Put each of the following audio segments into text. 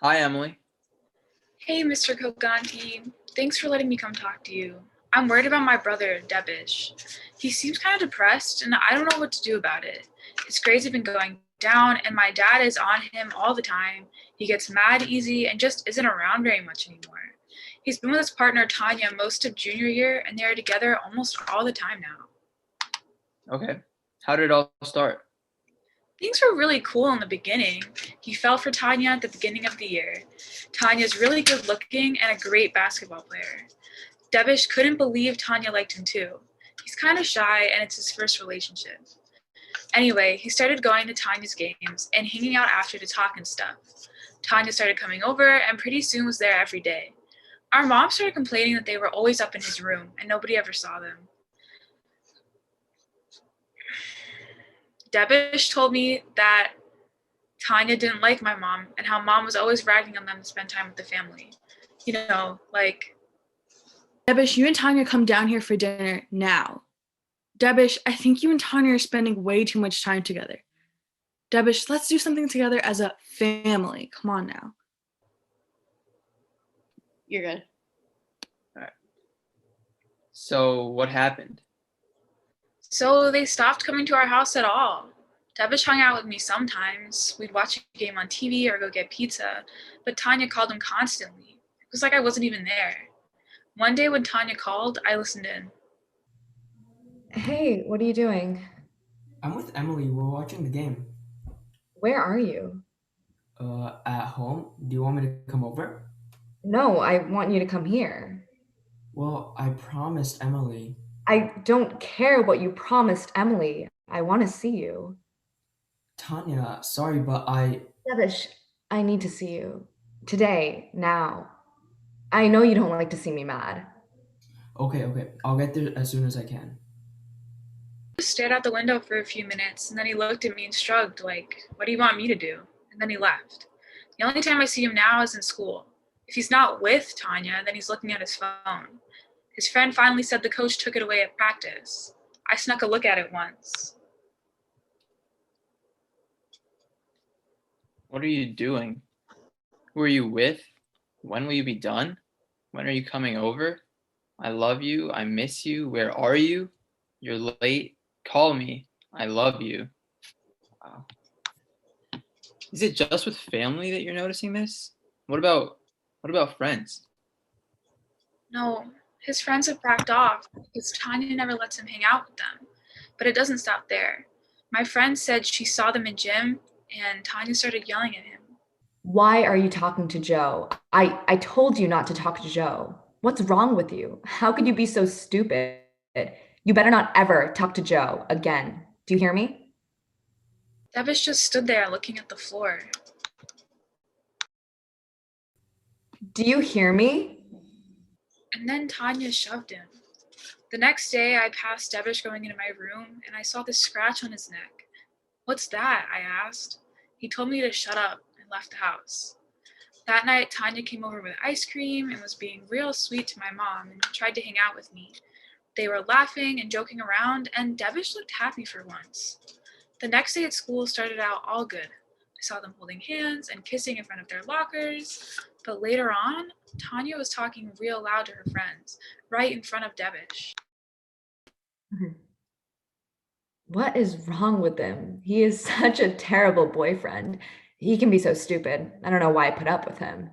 Hi, Emily. Hey, Mr. Koganti. Thanks for letting me come talk to you. I'm worried about my brother, Debish. He seems kind of depressed, and I don't know what to do about it. His grades have been going down, and my dad is on him all the time. He gets mad easy and just isn't around very much anymore. He's been with his partner, Tanya, most of junior year, and they are together almost all the time now. Okay. How did it all start? Things were really cool in the beginning. He fell for Tanya at the beginning of the year. Tanya's really good looking and a great basketball player. Debish couldn't believe Tanya liked him too. He's kind of shy and it's his first relationship. Anyway, he started going to Tanya's games and hanging out after to talk and stuff. Tanya started coming over and pretty soon was there every day. Our mom started complaining that they were always up in his room and nobody ever saw them. Debish told me that Tanya didn't like my mom and how mom was always ragging on them to spend time with the family. You know, like, Debish, you and Tanya come down here for dinner now. Debish, I think you and Tanya are spending way too much time together. Debish, let's do something together as a family. Come on now. You're good. All right. So, what happened? so they stopped coming to our house at all. Debish hung out with me sometimes. We'd watch a game on TV or go get pizza, but Tanya called him constantly. It was like I wasn't even there. One day when Tanya called, I listened in. Hey, what are you doing? I'm with Emily. We're watching the game. Where are you? At home. Do you want me to come over? No, I want you to come here. Well, I promised Emily. I don't care what you promised Emily. I want to see you. Tanya, sorry, but Devish, I need to see you. Today, now. I know you don't like to see me mad. Okay. I'll get there as soon as I can. He stared out the window for a few minutes, and then he looked at me and shrugged, like, what do you want me to do? And then he left. The only time I see him now is in school. If he's not with Tanya, then he's looking at his phone. His friend finally said the coach took it away at practice. I snuck a look at it once. What are you doing? Who are you with? When will you be done? When are you coming over? I love you. I miss you. Where are you? You're late. Call me. I love you. Wow. Is it just with family that you're noticing this? What about friends? No, his friends have backed off because Tanya never lets him hang out with them. But it doesn't stop there. My friend said she saw them in gym and Tanya started yelling at him. Why are you talking to Joe? I told you not to talk to Joe. What's wrong with you? How could you be so stupid? You better not ever talk to Joe again. Do you hear me? Devish just stood there looking at the floor. Do you hear me? And then Tanya shoved him. The next day, I passed Devish going into my room and I saw this scratch on his neck. What's that? I asked. He told me to shut up and left the house. That night, Tanya came over with ice cream and was being real sweet to my mom and tried to hang out with me. They were laughing and joking around, and Devish looked happy for once. The next day at school started out all good. I saw them holding hands and kissing in front of their lockers, but later on, Tanya was talking real loud to her friends, right in front of Devish. What is wrong with him? He is such a terrible boyfriend. He can be so stupid. I don't know why I put up with him.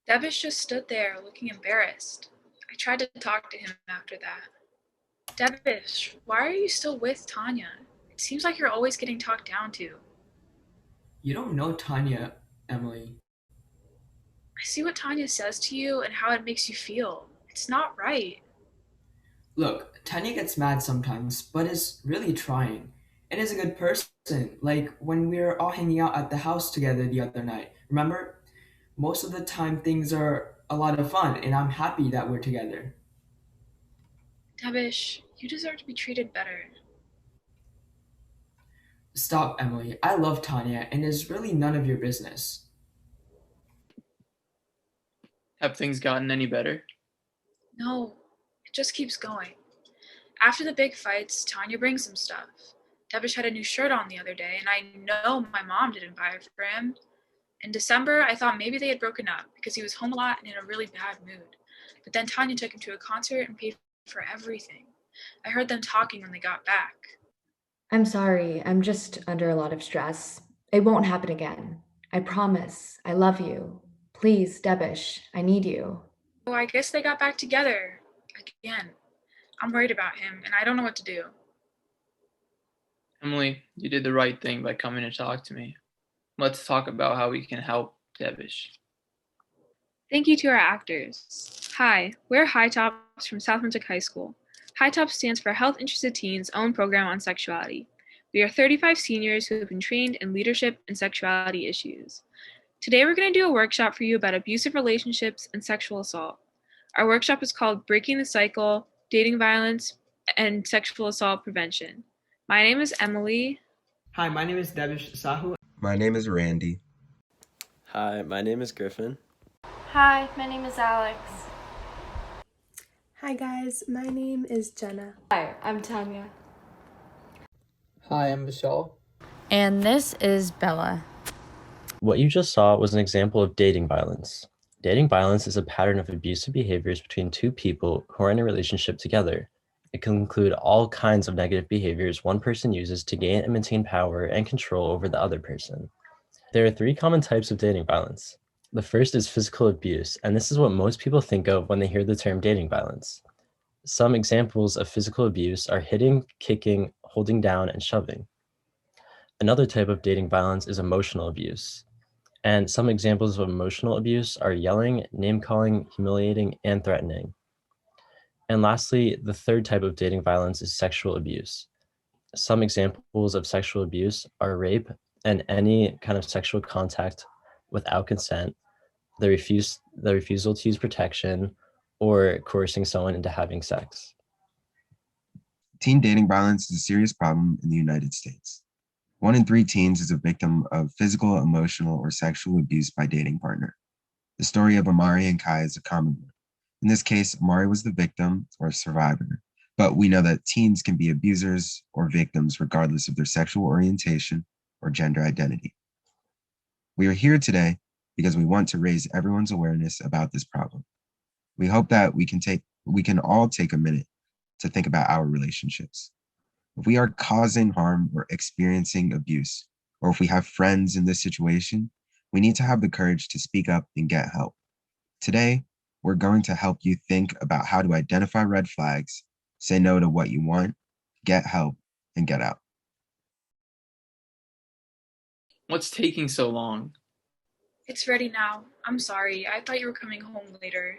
Devish just stood there looking embarrassed. I tried to talk to him after that. Devish, why are you still with Tanya? It seems like you're always getting talked down to. You don't know Tanya, Emily. I see what Tanya says to you and how it makes you feel. It's not right. Look, Tanya gets mad sometimes, but is really trying. And is a good person. Like when we were all hanging out at the house together the other night. Remember? Most of the time things are a lot of fun, and I'm happy that we're together. Devish, you deserve to be treated better. Stop, Emily. I love Tanya, and it's really none of your business. Have things gotten any better? No, it just keeps going. After the big fights, Tanya brings him stuff. Devish had a new shirt on the other day, and I know my mom didn't buy it for him. In December, I thought maybe they had broken up because he was home a lot and in a really bad mood. But then Tanya took him to a concert and paid for everything. I heard them talking when they got back. I'm sorry. I'm just under a lot of stress. It won't happen again. I promise. I love you. Please, Debish, I need you. Oh, I guess they got back together. Again. I'm worried about him, and I don't know what to do. Emily, you did the right thing by coming to talk to me. Let's talk about how we can help Debish. Thank you to our actors. Hi, we're High Tops from South Brunswick High School. High Tops stands for Health Interested Teens' own program on sexuality. We are 35 seniors who have been trained in leadership and sexuality issues. Today we're going to do a workshop for you about abusive relationships and sexual assault. Our workshop is called Breaking the Cycle, Dating Violence, and Sexual Assault Prevention. My name is Emily. Hi, my name is Debish Sahu. My name is Randy. Hi, my name is Griffin. Hi, my name is Alex. Hi guys, my name is Jenna. Hi, I'm Tanya. Hi, I'm Vishal. And this is Bella. What you just saw was an example of dating violence. Dating violence is a pattern of abusive behaviors between two people who are in a relationship together. It can include all kinds of negative behaviors one person uses to gain and maintain power and control over the other person. There are 3 common types of dating violence. The first is physical abuse, and this is what most people think of when they hear the term dating violence. Some examples of physical abuse are hitting, kicking, holding down, and shoving. Another type of dating violence is emotional abuse. And some examples of emotional abuse are yelling, name-calling, humiliating, and threatening. And lastly, the third type of dating violence is sexual abuse. Some examples of sexual abuse are rape and any kind of sexual contact without consent, the refusal to use protection, or coercing someone into having sex. Teen dating violence is a serious problem in the United States. 1 in 3 teens is a victim of physical, emotional, or sexual abuse by dating partner. The story of Amari and Kai is a common one. In this case, Amari was the victim or survivor, but we know that teens can be abusers or victims regardless of their sexual orientation or gender identity. We are here today because we want to raise everyone's awareness about this problem. We hope that we can all take a minute to think about our relationships. If we are causing harm or experiencing abuse, or if we have friends in this situation, we need to have the courage to speak up and get help. Today, we're going to help you think about how to identify red flags, say no to what you want, get help, and get out. What's taking so long? It's ready now. I'm sorry. I thought you were coming home later.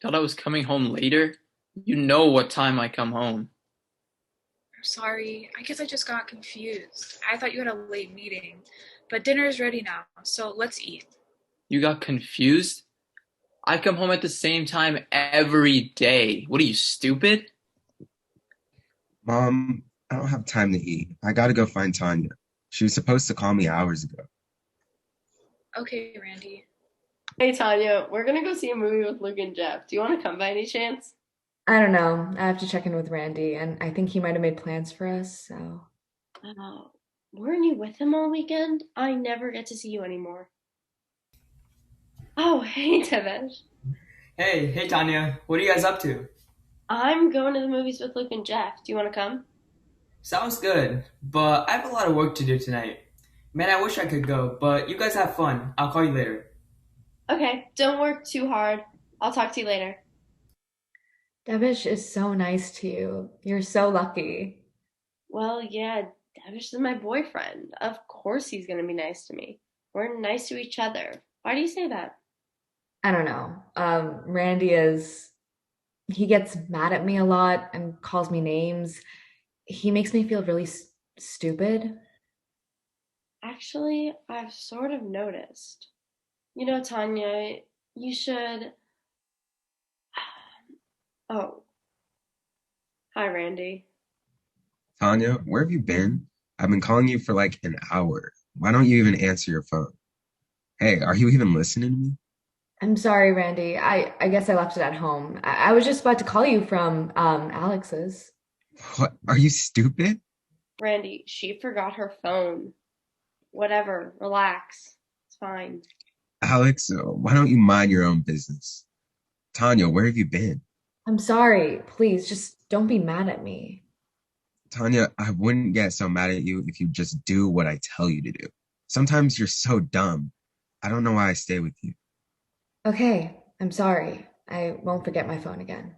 Thought I was coming home later? You know what time I come home. I'm sorry. I guess I just got confused. I thought you had a late meeting. But dinner is ready now, so let's eat. You got confused? I come home at the same time every day. What are you, stupid? Mom, I don't have time to eat. I gotta go find Tanya. She was supposed to call me hours ago. Okay, Randy. Hey, Tanya, we're gonna go see a movie with Luke and Jeff. Do you want to come by any chance? I don't know. I have to check in with Randy, and I think he might have made plans for us, so. Weren't you with him all weekend? I never get to see you anymore. Oh, hey, Devesh. Hey Tanya, what are you guys up to? I'm going to the movies with Luke and Jeff. Do you want to come? Sounds good, but I have a lot of work to do tonight. Man, I wish I could go, but you guys have fun. I'll call you later. Okay, don't work too hard. I'll talk to you later. Devish is so nice to you. You're so lucky. Well, yeah, Devish is my boyfriend. Of course he's gonna be nice to me. We're nice to each other. Why do you say that? I don't know. He gets mad at me a lot and calls me names. He makes me feel really stupid. Actually, I've sort of noticed. You know, Tanya, you should... Oh. Hi, Randy. Tanya, where have you been? I've been calling you for like an hour. Why don't you even answer your phone? Hey, are you even listening to me? I'm sorry, Randy. I guess I left it at home. I was just about to call you from Alex's. What? Are you stupid? Randy, she forgot her phone. Whatever, relax. It's fine. Alex, why don't you mind your own business? Tanya, where have you been? I'm sorry. Please, just don't be mad at me. Tanya, I wouldn't get so mad at you if you just do what I tell you to do. Sometimes you're so dumb. I don't know why I stay with you. Okay, I'm sorry. I won't forget my phone again.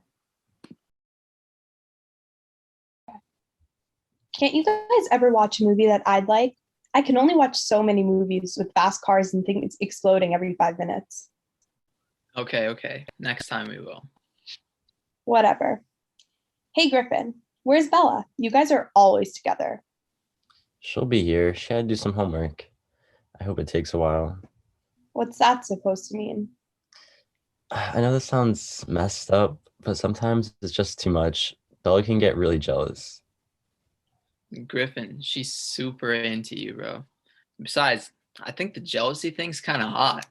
Can't you guys ever watch a movie that I'd like? I can only watch so many movies with fast cars and things exploding every 5 minutes. Okay. Next time we will. Whatever. Hey, Griffin, where's Bella? You guys are always together. She'll be here. She had to do some homework. I hope it takes a while. What's that supposed to mean? I know this sounds messed up, but sometimes it's just too much. Bella can get really jealous. Griffin, she's super into you, bro. Besides, I think the jealousy thing's kind of hot.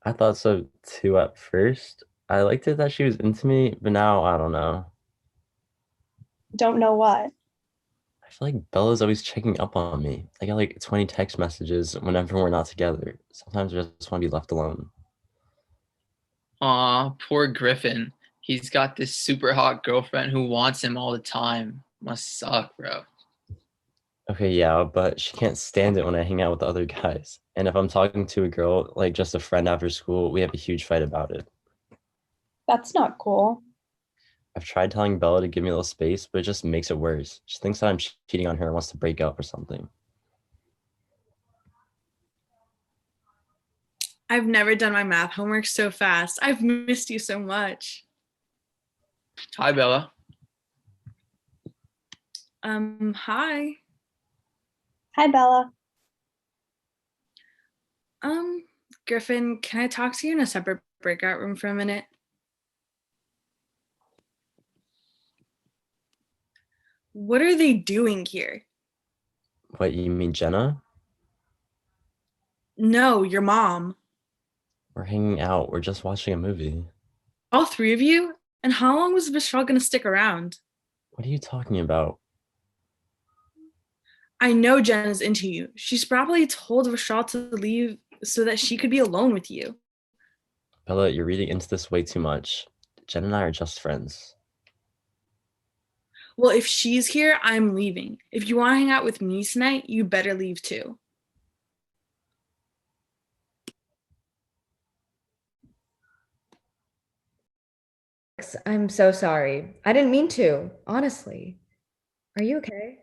I thought so too at first. I liked it that she was into me, but now I don't know. Don't know what. I feel like Bella's always checking up on me. I get like 20 text messages whenever we're not together. Sometimes I just want to be left alone. Aw, poor Griffin. He's got this super hot girlfriend who wants him all the time. Must suck, bro. Okay, yeah, but she can't stand it when I hang out with the other guys. And if I'm talking to a girl, like just a friend after school, we have a huge fight about it. That's not cool. I've tried telling Bella to give me a little space, but it just makes it worse. She thinks that I'm cheating on her and wants to break up or something. I've never done my math homework so fast. I've missed you so much. Hi, Bella. Hi. Hi, Bella. Griffin, can I talk to you in a separate breakout room for a minute? What are they doing here? What, you mean Jenna? No, your mom. We're hanging out. We're just watching a movie. All three of you? And how long was Vishal gonna stick around? What are you talking about? I know Jenna's into you. She's probably told Vishal to leave so that she could be alone with you. Bella, you're reading into this way too much. Jen and I are just friends. Well, if she's here, I'm leaving. If you want to hang out with me tonight, you better leave too. I'm so sorry. I didn't mean to, honestly. Are you okay?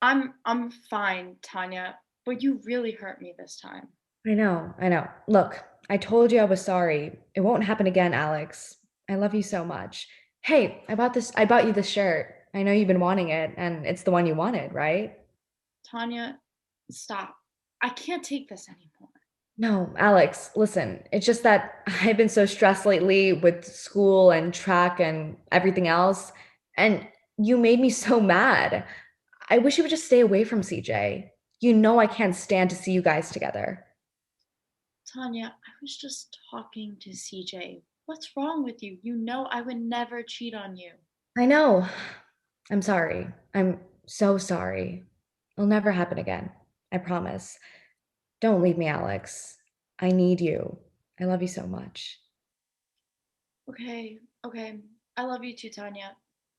I'm fine, Tanya, but you really hurt me this time. I know. Look, I told you I was sorry. It won't happen again, Alex. I love you so much. Hey, I bought you this shirt. I know you've been wanting it, and it's the one you wanted, right? Tanya, stop. I can't take this anymore. No, Alex, listen, it's just that I've been so stressed lately with school and track and everything else, and you made me so mad. I wish you would just stay away from CJ. You know I can't stand to see you guys together. Tanya, I was just talking to CJ. What's wrong with you? You know I would never cheat on you. I know. I'm sorry. I'm so sorry. It'll never happen again. I promise. Don't leave me, Alex. I need you. I love you so much. Okay. I love you too, Tanya.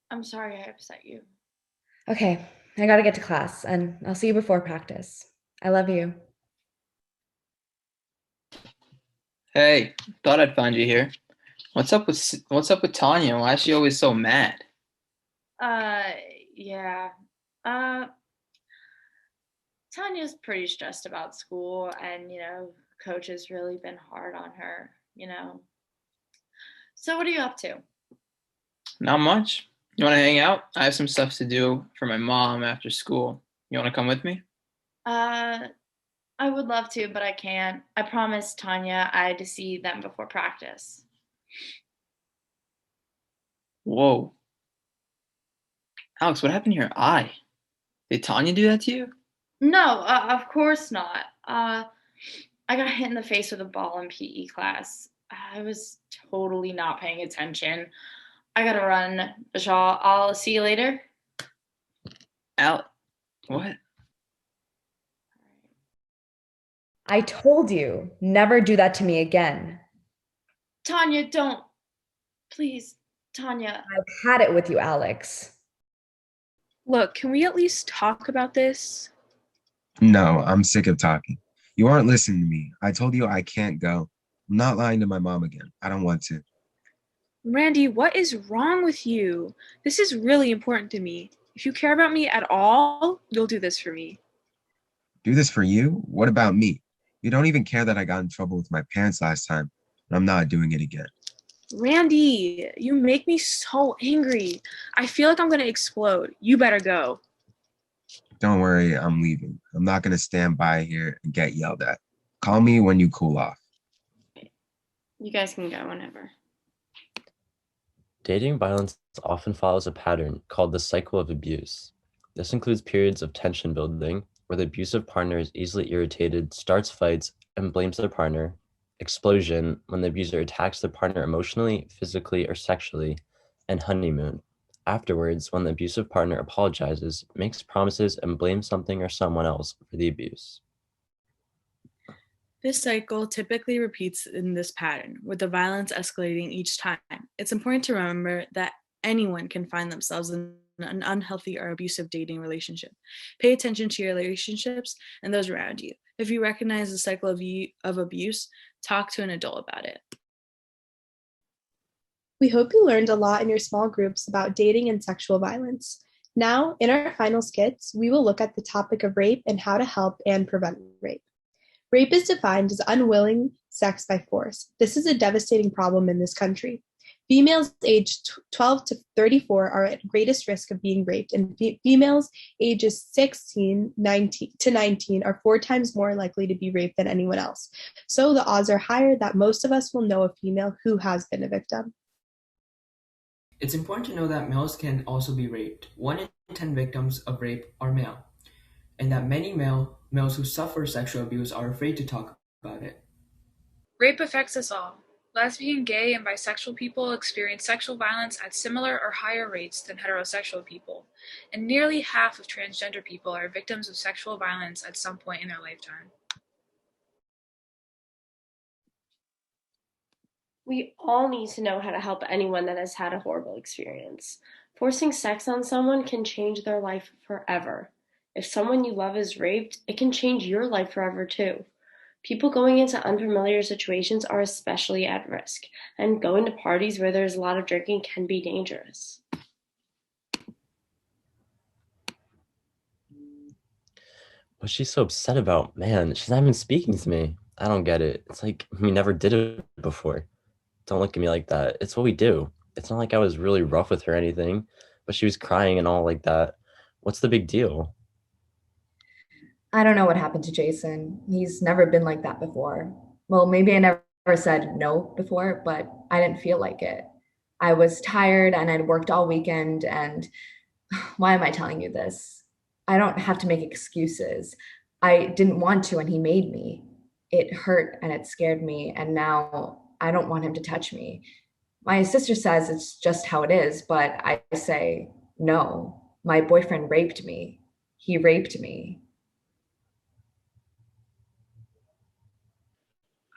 I'm sorry I upset you. Okay, I gotta get to class, and I'll see you before practice. I love you. Hey, thought I'd find you here. What's up with Tanya? Why is she always so mad? Yeah. Tanya's pretty stressed about school, and coach has really been hard on her. So what are you up to? Not much. You want to hang out? I have some stuff to do for my mom after school. You want to come with me? I would love to, but I can't. I promised Tanya I had to see them before practice. Whoa. Alex, what happened to your eye? Did Tanya do that to you? No, of course not. I got hit in the face with a ball in PE class. I was totally not paying attention. I gotta run, Vishal. I'll see you later. What? I told you, never do that to me again. Tanya, don't. Please, Tanya. I've had it with you, Alex. Look, can we at least talk about this? No, I'm sick of talking. You aren't listening to me. I told you I can't go. I'm not lying to my mom again. I don't want to. Randy, what is wrong with you? This is really important to me. If you care about me at all, you'll do this for me. Do this for you? What about me? You don't even care that I got in trouble with my parents last time, and I'm not doing it again. Randy, you make me so angry. I feel like I'm going to explode. You better go. Don't worry, I'm leaving. I'm not going to stand by here and get yelled at. Call me when you cool off. You guys can go whenever. Dating violence often follows a pattern called the cycle of abuse. This includes periods of tension building, where the abusive partner is easily irritated, starts fights, and blames their partner. Explosion, when the abuser attacks their partner emotionally, physically, or sexually. And honeymoon, afterwards, when the abusive partner apologizes, makes promises, and blames something or someone else for the abuse. This cycle typically repeats in this pattern, with the violence escalating each time. It's important to remember that anyone can find themselves in an unhealthy or abusive dating relationship. Pay attention to your relationships and those around you. If you recognize the cycle of abuse, talk to an adult about it. We hope you learned a lot in your small groups about dating and sexual violence. Now, in our final skits, we will look at the topic of rape and how to help and prevent rape. Rape is defined as unwilling sex by force. This is a devastating problem in this country. Females aged 12 to 34 are at greatest risk of being raped, and females ages 16 to 19 are 4 times more likely to be raped than anyone else. So the odds are higher that most of us will know a female who has been a victim. It's important to know that males can also be raped. 1 in 10 victims of rape are male, and that many males who suffer sexual abuse are afraid to talk about it. Rape affects us all. Lesbian, gay, and bisexual people experience sexual violence at similar or higher rates than heterosexual people, and nearly half of transgender people are victims of sexual violence at some point in their lifetime. We all need to know how to help anyone that has had a horrible experience. Forcing sex on someone can change their life forever. If someone you love is raped, it can change your life forever too. People going into unfamiliar situations are especially at risk, and going to parties where there's a lot of drinking can be dangerous. What's she so upset about? Man, she's not even speaking to me. I don't get it. It's like we never did it before. Don't look at me like that. It's what we do. It's not like I was really rough with her or anything, but she was crying and all like that. What's the big deal? I don't know what happened to Jason. He's never been like that before. Well, maybe I never said no before, but I didn't feel like it. I was tired and I'd worked all weekend, and why am I telling you this? I don't have to make excuses. I didn't want to, and he made me. It hurt and it scared me, and now I don't want him to touch me. My sister says it's just how it is, but I say, no, my boyfriend raped me. He raped me.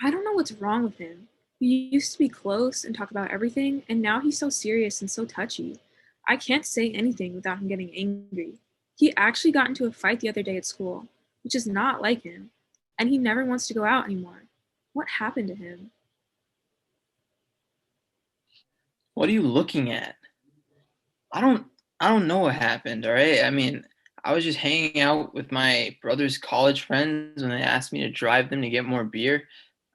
I don't know what's wrong with him. We used to be close and talk about everything, and now he's so serious and so touchy. I can't say anything without him getting angry. He actually got into a fight the other day at school, which is not like him, and he never wants to go out anymore. What happened to him? What are you looking at? I don't know what happened, all right? I mean, I was just hanging out with my brother's college friends when they asked me to drive them to get more beer.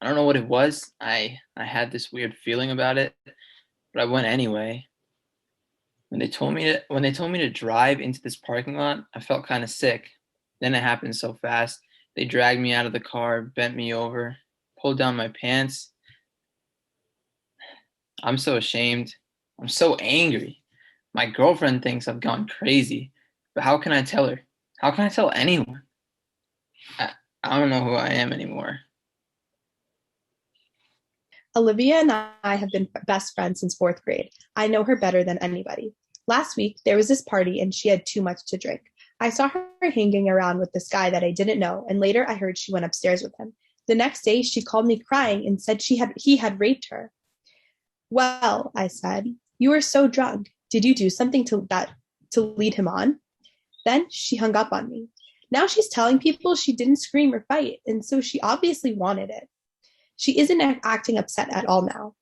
I don't know what it was. I had this weird feeling about it, but I went anyway. When they told me to drive into this parking lot, I felt kind of sick. Then it happened so fast. They dragged me out of the car, bent me over, pulled down my pants. I'm so ashamed. I'm so angry. My girlfriend thinks I've gone crazy, but how can I tell her? How can I tell anyone? I don't know who I am anymore. Olivia and I have been best friends since 4th grade. I know her better than anybody. Last week, there was this party and she had too much to drink. I saw her hanging around with this guy that I didn't know, and later I heard she went upstairs with him. The next day, she called me crying and said he had raped her. Well, I said, you were so drunk. Did you do something to lead him on? Then she hung up on me. Now she's telling people she didn't scream or fight, and so she obviously wanted it. She isn't acting upset at all now.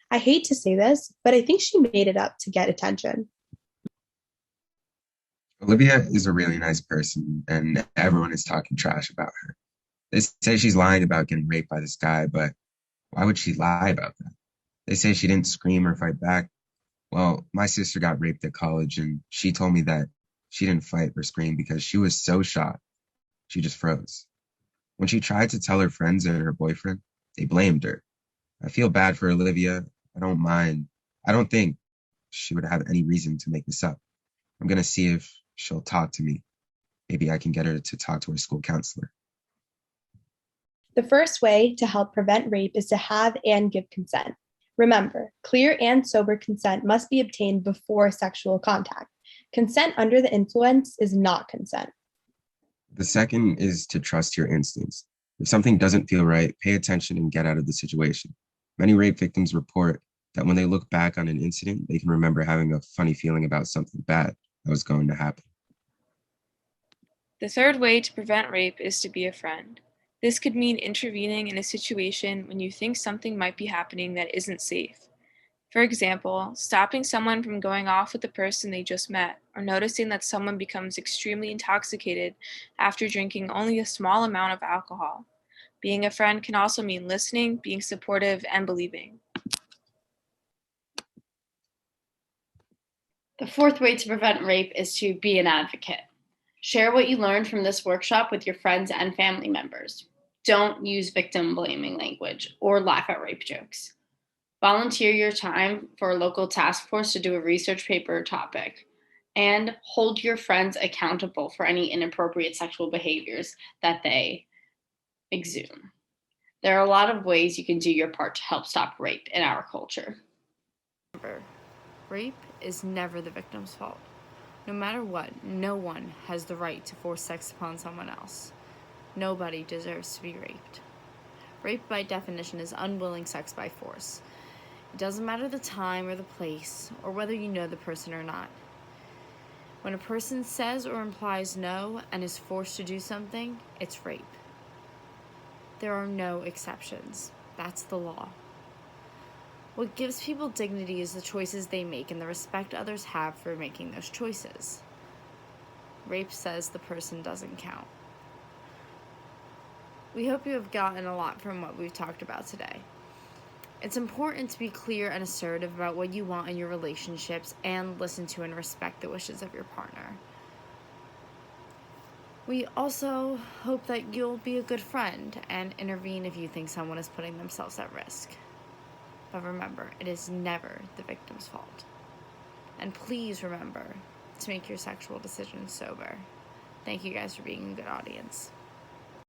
I hate to say this, but I think she made it up to get attention. Olivia is a really nice person, and everyone is talking trash about her. They say she's lying about getting raped by this guy, but why would she lie about that? They say she didn't scream or fight back. Well, my sister got raped at college, and she told me that she didn't fight or scream because she was so shocked. She just froze. When she tried to tell her friends and her boyfriend, they blamed her. I feel bad for Olivia. I don't mind. I don't think she would have any reason to make this up. I'm going to see if she'll talk to me. Maybe I can get her to talk to her school counselor. The first way to help prevent rape is to have and give consent. Remember, clear and sober consent must be obtained before sexual contact. Consent under the influence is not consent. The second is to trust your instincts. If something doesn't feel right, pay attention and get out of the situation. Many rape victims report that when they look back on an incident, they can remember having a funny feeling about something bad that was going to happen. The third way to prevent rape is to be a friend. This could mean intervening in a situation when you think something might be happening that isn't safe. For example, stopping someone from going off with the person they just met, or noticing that someone becomes extremely intoxicated after drinking only a small amount of alcohol. Being a friend can also mean listening, being supportive, and believing. The fourth way to prevent rape is to be an advocate. Share what you learned from this workshop with your friends and family members. Don't use victim blaming language or laugh at rape jokes. Volunteer your time for a local task force to do a research paper or topic. And hold your friends accountable for any inappropriate sexual behaviors that they exhume. There are a lot of ways you can do your part to help stop rape in our culture. Remember, rape is never the victim's fault. No matter what, no one has the right to force sex upon someone else. Nobody deserves to be raped. Rape, by definition, is unwilling sex by force. It doesn't matter the time or the place, or whether you know the person or not. When a person says or implies no and is forced to do something, it's rape. There are no exceptions. That's the law. What gives people dignity is the choices they make and the respect others have for making those choices. Rape says the person doesn't count. We hope you have gotten a lot from what we've talked about today. It's important to be clear and assertive about what you want in your relationships and listen to and respect the wishes of your partner. We also hope that you'll be a good friend and intervene if you think someone is putting themselves at risk. But remember, it is never the victim's fault. And please remember to make your sexual decisions sober. Thank you guys for being a good audience.